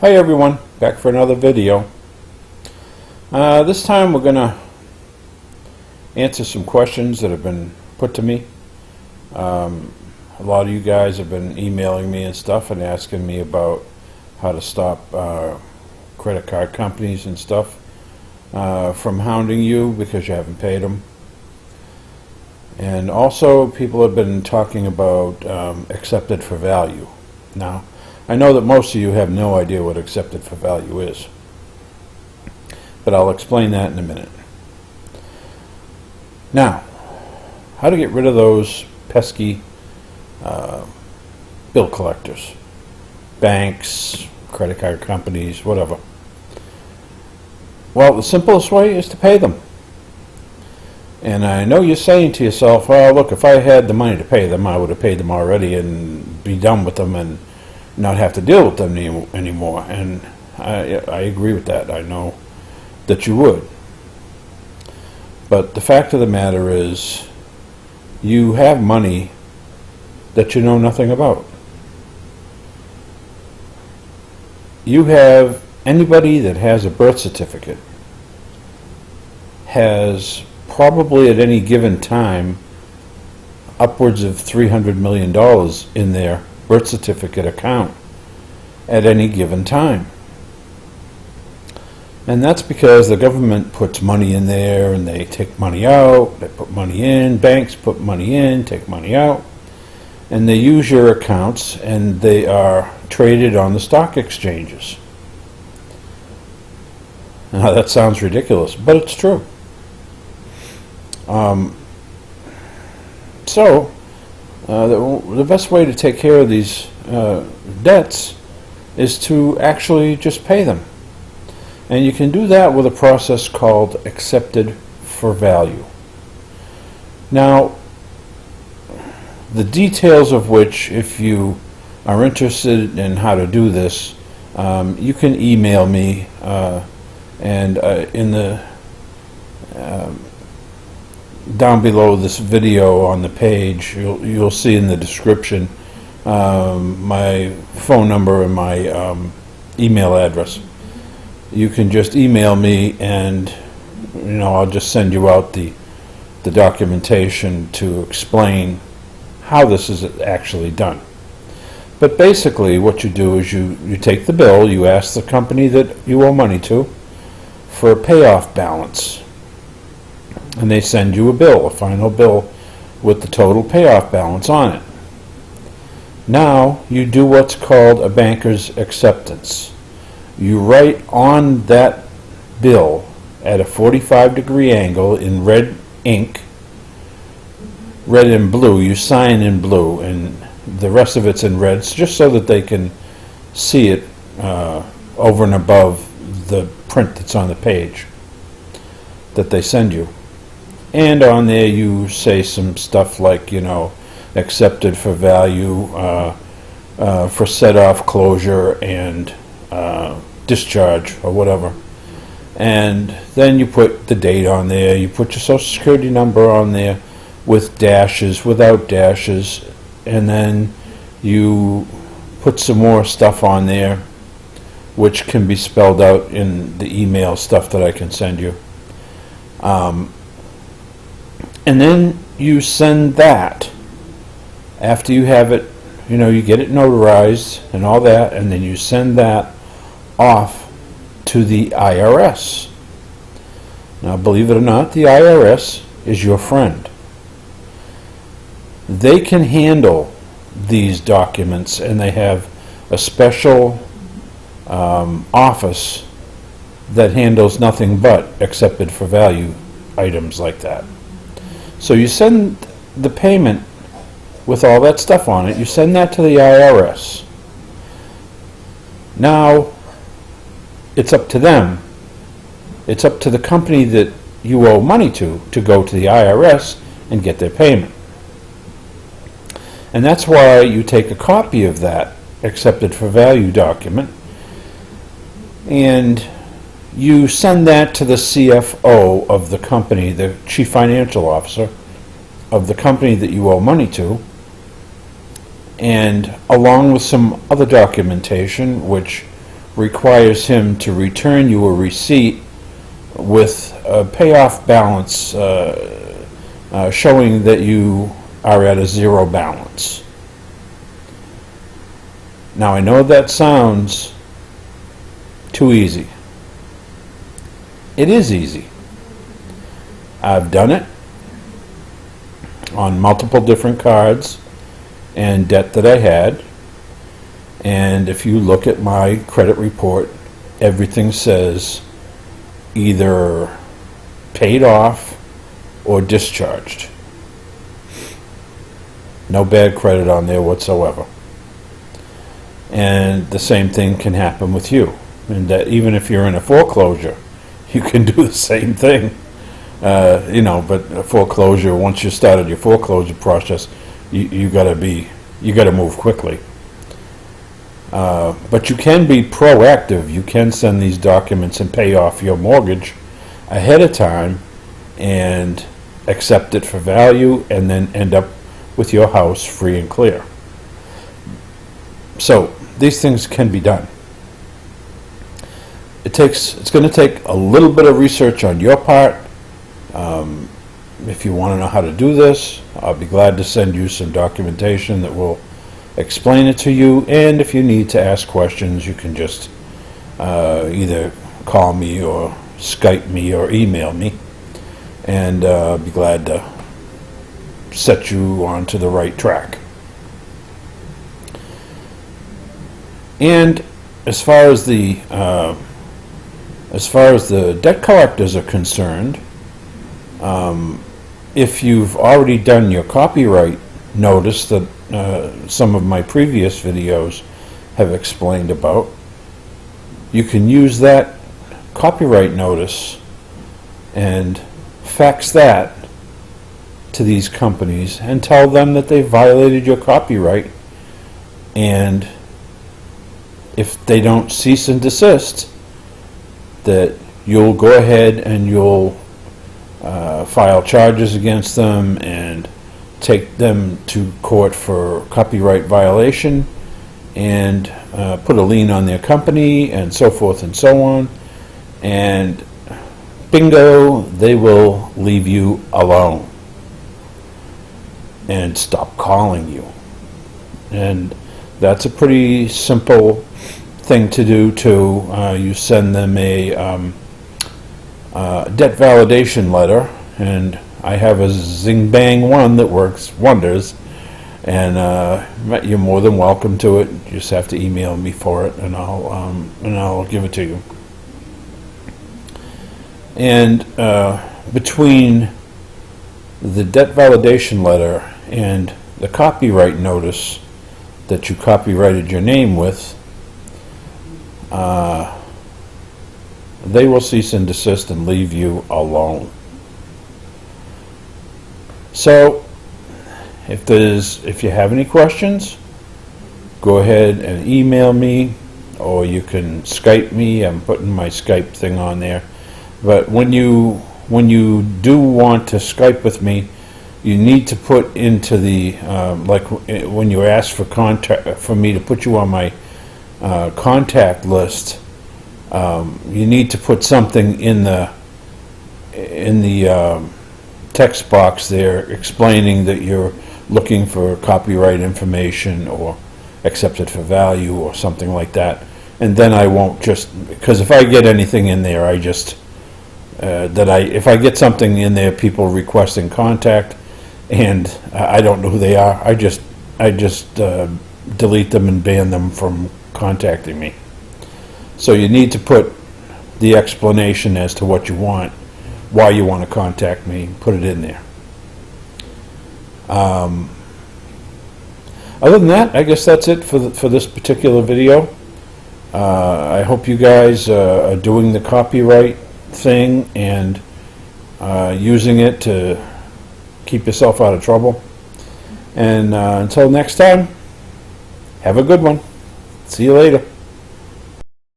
Hi everyone, back for another video. This time we're going to answer some questions that have been put to me. A lot of you guys have been emailing me and stuff and asking me about how to stop credit card companies and stuff from hounding you because you haven't paid them. And also people have been talking about accepted for value. Now, I know that most of you have no idea what accepted for value is, but I'll explain that in a minute. Now, how to get rid of those pesky bill collectors, banks, credit card companies, whatever. Well, the simplest way is to pay them. And I know you're saying to yourself, well, look, if I had the money to pay them, I would have paid them already and be done with them and not have to deal with them anymore. And I agree with that. I know that you would. But the fact of the matter is, you have money that you know nothing about. You have anybody that has a birth certificate has probably at any given time upwards of $300 million in their birth certificate account at any given time. And that's because the government puts money in there and they take money out, they put money in, banks put money in, take money out, and they use your accounts and they are traded on the stock exchanges. Now that sounds ridiculous, but it's true. The best way to take care of these debts is to actually just pay them. And you can do that with a process called accepted for value. Now, the details of which, if you are interested in how to do this, you can email me, and in the down below this video on the page, you'll see in the description my phone number and my email address. You can just email me and I'll just send you out the documentation to explain how this is actually done. But basically what you do is you take the bill, you ask the company that you owe money to for a payoff balance, and they send you a bill, a final bill with the total payoff balance on it. Now you do what's called a banker's acceptance. You write on that bill at a 45-degree angle in red ink, red and blue. You sign in blue and the rest of it's in red, just so that they can see it over and above the print that's on the page that they send you. And on there you say some stuff like, accepted for value, for set-off closure and discharge or whatever. And then you put the date on there, you put your social security number on there with dashes, without dashes, and then you put some more stuff on there which can be spelled out in the email stuff that I can send you. And then you send that, after you have it, you get it notarized and all that, and then you send that off to the IRS. Now, believe it or not, the IRS is your friend. They can handle these documents, and they have a special office that handles nothing but accepted for value items like that. So you send the payment with all that stuff on it, you send that to the IRS. Now, it's up to them. It's up to the company that you owe money to go to the IRS and get their payment. And that's why you take a copy of that accepted for value document and you send that to the CFO of the company, the chief financial officer of the company that you owe money to, and along with some other documentation which requires him to return you a receipt with a payoff balance showing that you are at a zero balance. Now, I know that sounds too easy. It is easy. I've done it on multiple different cards and debt that I had. And if you look at my credit report, everything says either paid off or discharged. No bad credit on there whatsoever. And the same thing can happen with you. And that even if you're in a foreclosure, you can do the same thing. But a foreclosure, once you started your foreclosure process, you gotta move quickly. But you can be proactive. You can send these documents and pay off your mortgage ahead of time and accept it for value, and then end up with your house free and clear. So these things can be done. It's going to take a little bit of research on your part. If you want to know how to do this, I'll be glad to send you some documentation that will explain it to you. And if you need to ask questions, you can just either call me or Skype me or email me, and I'll be glad to set you onto the right track. And as far as the debt collectors are concerned, if you've already done your copyright notice that some of my previous videos have explained about, you can use that copyright notice and fax that to these companies and tell them that they violated your copyright, and if they don't cease and desist, that you'll go ahead and you'll file charges against them and take them to court for copyright violation, and put a lien on their company, and so forth and so on. And bingo, they will leave you alone and stop calling you. And that's a pretty simple thing to do too. You send them a debt validation letter, and I have a zing bang one that works wonders, and you're more than welcome to it. You just have to email me for it, and I'll give it to you. And between the debt validation letter and the copyright notice that you copyrighted your name with, they will cease and desist and leave you alone. So if you have any questions, go ahead and email me, or you can Skype me. I'm putting my Skype thing on there. But when you do want to Skype with me, you need to put into the like when you ask for me to put you on my contact list, you need to put something in the text box there explaining that you're looking for copyright information or accepted for value or something like that. And then I won't because if I get anything in there, if I get something in there, people requesting contact, and I don't know who they are, I just delete them and ban them from contacting me. So you need to put the explanation as to what you want, why you want to contact me, put it in there. Other than that, I guess that's it for this particular video. I hope you guys are doing the copyright thing and using it to keep yourself out of trouble. And until next time, have a good one. See you later.